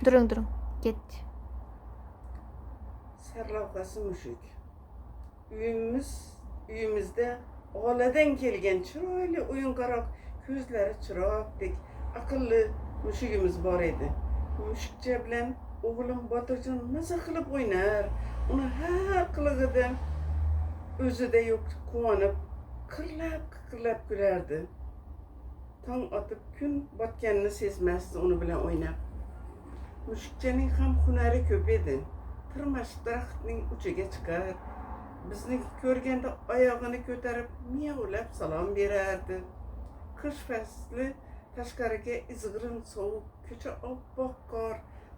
Durun. Ketdi. Sarlavqasi mushuk. Uyimizde oğladan kelgan chiroyli o'yinqaroq, ko'zlari chiroqdek aqlli mushugimiz bor edi. Mushukcha bilan o'g'lim Botirjon maza qilib o'ynar. Uni har qilig'idan o'zida yo'q quvonib, qirlab gülerdi. Tong otib kun botganini sezmasdi uni bilan o'ynab. Mushukchaning ham hunari ko'p edi. Tirmashib daraxtning uchiga chiqar, bizni ko'rganda oyog'ini ko'tarib miyovlab salom berardi. Qish fasli tashqariga izg'irin sovuq, ko'cha oppoq qor,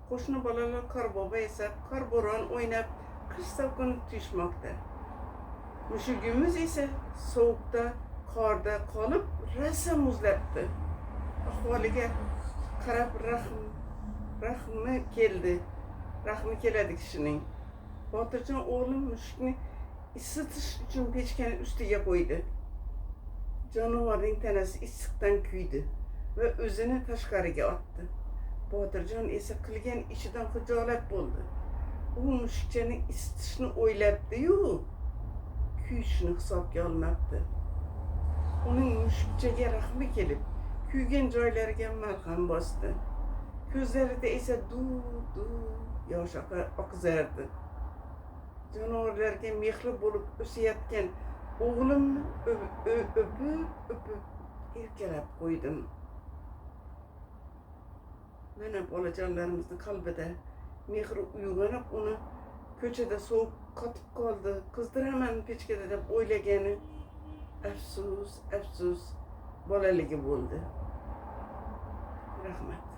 qo'shni bolalar qorbobo esa qorbo'ron o'ynab qish salqini tuyishmoqda. Mushugimiz esa sovuqda, qorda qolib rosa muzlabdi. Ahvoliga qarab rahmi keladi kishining. Botirjon o'g'lim mushukni isitish uchun pechkani ustiga qo'ydi. Jonivorning tanasi issiqdan kuydi va o'zini tashqariga otdi. Botirjon esa qilgan ishidan xijolat bo'ldi. U mushukchani isitishni o'ylabdi-yu, kuyishni hisobga olmabdi. Uning mushukchaga rahmi kelib, kuygan joylariga malham bosdi. Ko'zlarida esa duv yosh oqizardi. Jonivorlarga mehri bo'lib o'sayotgan o'g'limni o'pib erkalab qo'ydim. Mana bolajonlarimizni qalbida mehri uyg'onib, uni ko'chada sovuq qotib qoldi, qizdiraman pechkada deb o'ylagani afsus bolaligi bo'ldi. Rahmat.